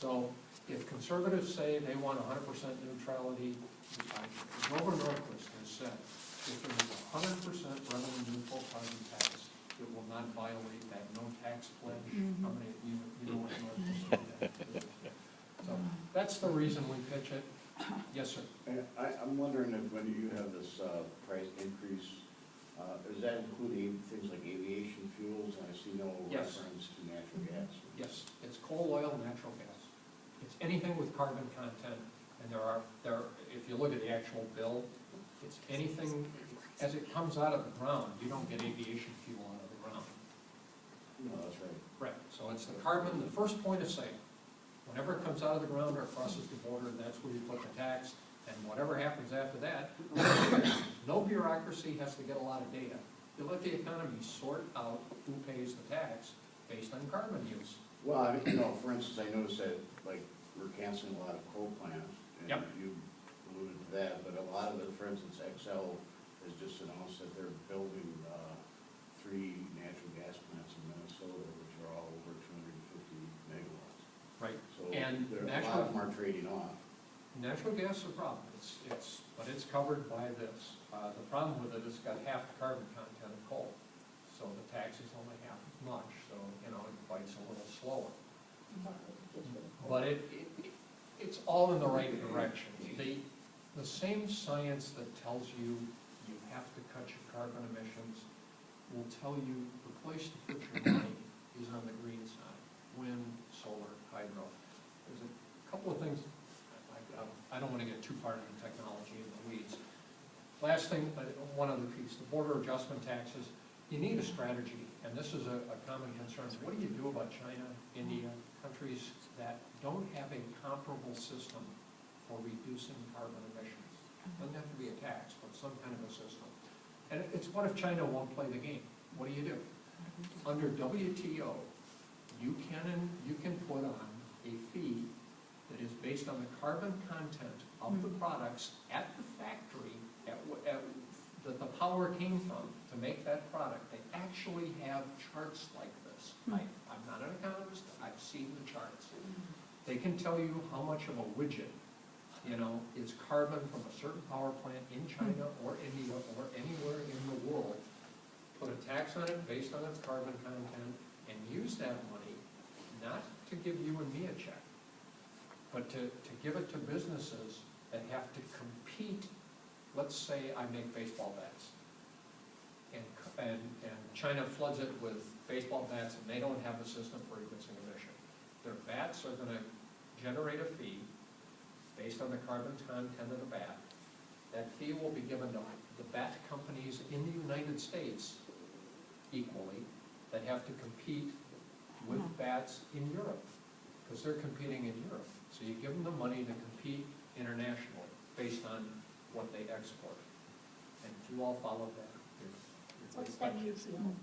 So if conservatives say they want 100% neutrality, Grover Norquist has said, if there is 100% revenue neutral carbon tax, it will not violate that no tax pledge. How many, you know what Norquist is? So that's the reason we pitch it. Yes, sir. I'm wondering if when you have this price increase, does that include things like aviation fuels? And I see no Yes. reference to natural gas. Yes, it's coal, oil, natural gas. It's anything with carbon content, and if you look at the actual bill, it's anything, as it comes out of the ground, you don't get aviation fuel out of the ground. No, that's right. Right, so it's the carbon, the first point of sale. Whenever it comes out of the ground or crosses the border, that's where you put the tax, and whatever happens after that, no bureaucracy has to get a lot of data. You let the economy sort out who pays the tax based on carbon use. Well, I mean, for instance, I noticed that, like, we're canceling a lot of coal plants, and Yep. you alluded to that, but a lot of it, for instance, XL has just announced that they're building 3 natural gas plants in Minnesota, which are all over 250 megawatts. Right. So And a lot of them are trading off. Natural gas is a problem, but it's covered by this. The problem with it is it's got half the carbon content of coal, so the tax is only half as much, so, it bites a little slower. But it's all in the right direction. The same science that tells you you have to cut your carbon emissions will tell you the place to put your money is on the green side, wind, solar, hydro. There's a couple of things, I don't want to get too far into technology in the weeds. Last thing, one other piece, the border adjustment taxes, you need a strategy, and this is a common concern. What do you do about China, India, countries that don't have a comparable system for reducing carbon emissions? Doesn't have to be a tax, but some kind of a system. And it's what if China won't play the game? What do? Under WTO, you can put on a fee that is based on the carbon content of the products at the factory that the power came from to make that product. They actually have charts like this. I'm not an economist, I've seen the charts. They can tell you how much of a widget, is carbon from a certain power plant in China or India or anywhere in the world. Put a tax on it based on its carbon content and use that money not to give you and me a check, but to give it to businesses that have to compete. Let's say I make baseball bats, and China floods it with baseball bats, and they don't have a system for reducing emission. Their bats are going to generate a fee based on the carbon content of the bat. That fee will be given to the bat companies in the United States equally that have to compete with bats in Europe, because they're competing in Europe. So you give them the money to compete internationally based on what they export. And you all follow that. What's that UCL?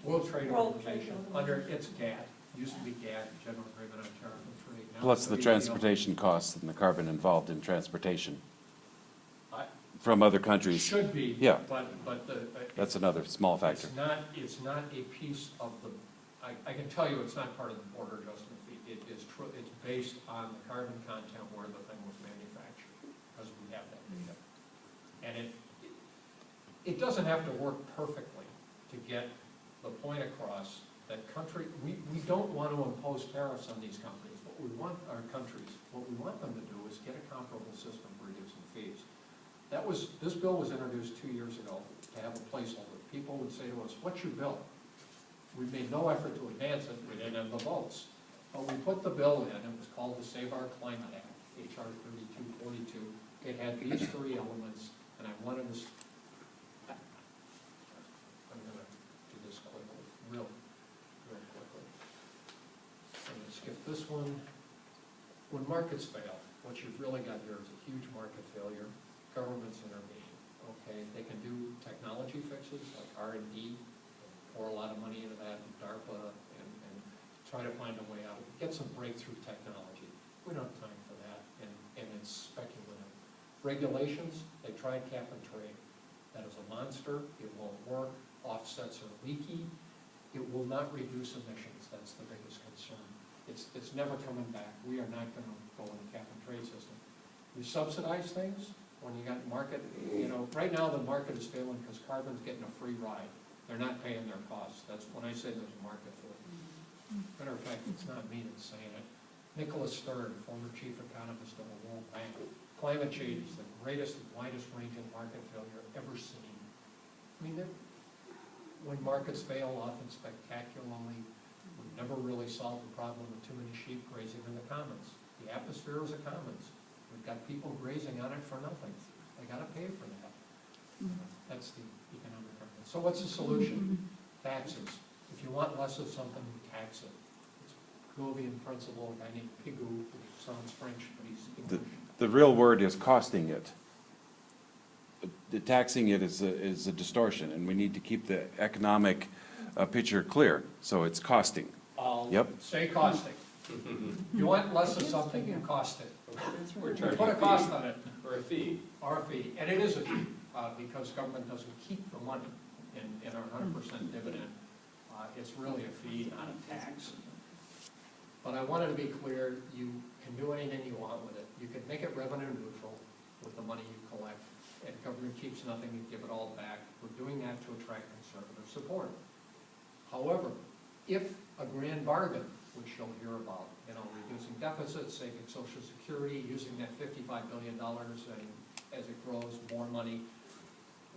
World Trade Organization, under its GATT, used to be GATT, General Agreement on Tariff and Trade. Now Plus it's the WTO. transportation costs and the carbon involved in transportation I- from other countries. Should be, Yeah. but That's another small factor. it's not a piece of the, I can tell you it's not part of the border adjustment fee. It is true, it's based on the carbon content where the thing was manufactured, because we have that data. And it doesn't have to work perfectly to get the point across that we don't want to impose tariffs on these companies. What we want them to do is get a comparable system for reducing fees. This bill was introduced 2 years ago to have a placeholder. People would say to us, what's your bill? We made no effort to advance it, we didn't have the votes. But we put the bill in, it was called the Save Our Climate Act, HR 3242. It had these 3 elements, and I wanted to, I'm gonna do this quickly, real quickly. I'm gonna skip this one. When markets fail, what you've really got here is a huge market failure. Governments intervene, okay? They can do technology fixes like R&D, pour a lot of money into that, and DARPA, and try to find a way out. Get some breakthrough technology. We don't have time for that, and it's speculative. Regulations, they tried cap and trade. That is a monster. It won't work. Offsets are leaky. It will not reduce emissions. That's the biggest concern. It's it's never coming back. We are not gonna go in the cap and trade system. We subsidize things when you got market, right now the market is failing because carbon's getting a free ride. They're not paying their costs. That's when I say there's a market for it. Matter of fact, it's not me that's saying it. Nicholas Stern, former chief economist of the World Bank. Climate change is the greatest and widest ranging market failure ever seen. I mean, when markets fail, often spectacularly, we've never really solved the problem of too many sheep grazing in the commons. The atmosphere is a commons. We've got people grazing on it for nothing. They gotta pay for that. That's the economic argument. So what's the solution? Taxes. If you want less of something, you tax it. It's Govian principle, a guy named Pigou, who sounds French, but he's English. The real word is costing it. The taxing it is a distortion, and we need to keep the economic picture clear, so it's costing. Yep. Say costing. You want less of something, you cost it. We're You charging put a cost on it, or a fee. or a fee, and it is a fee, because government doesn't keep the money in our 100% dividend. It's really a fee, not a tax. But I wanted to be clear, you can do anything you want with it. You can make it revenue neutral with the money you collect, and government keeps nothing, you give it all back. We're doing that to attract conservative support. However, if a grand bargain, which you'll hear about, reducing deficits, saving Social Security, using that $55 billion, and as it grows, more money,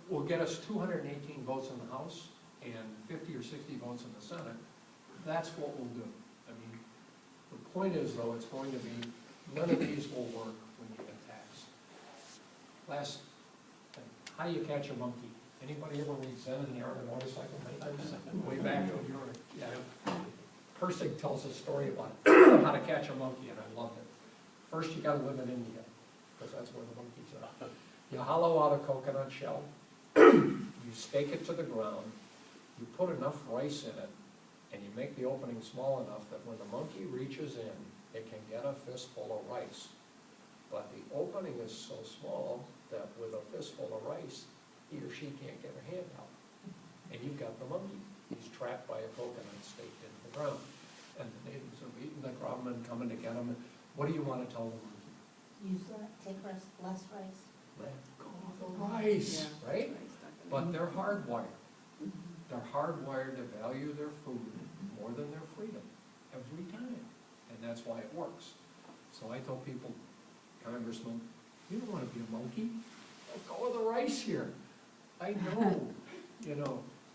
will get us 218 votes in the House and 50 or 60 votes in the Senate, that's what we'll do. I mean, the point is, though, it's going to be, none of these will work when you get taxed. Last thing, how do you catch a monkey? Anybody ever read Zen and the Art of Motorcycle? Way back when you were, yeah. Persig tells a story about how to catch a monkey, and I loved it. First, you gotta live in India, because that's where the monkeys are. You hollow out a coconut shell, you stake it to the ground, you put enough rice in it, and you make the opening small enough that when the monkey reaches in, it can get a fistful of rice. But the opening is so small that with a fistful of rice, he or she can't get her hand out. And you've got the monkey. He's trapped by a coconut staked into the ground. And the natives are beating the crumb and coming to get him. What do you want to tell the monkey? Use take less rice. Let go of the rice, right? But they're hardwired. They're hardwired to value their food more than their freedom every time. And that's why it works. So I tell people, Congressman, you don't want to be a monkey. Let go of the rice here. I know,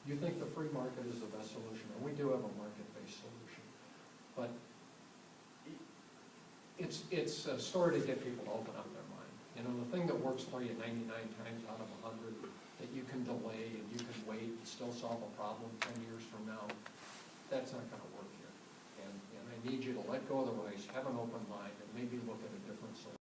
you think the free market is the best solution, and we do have a market-based solution. But it's a story to get people to open up their mind. The thing that works for you 99 times out of 100, that you can delay and you can wait and still solve a problem 10 years from now, that's not going to work here. And I need you to let go of the rice, have an open mind, and maybe look at a different solution.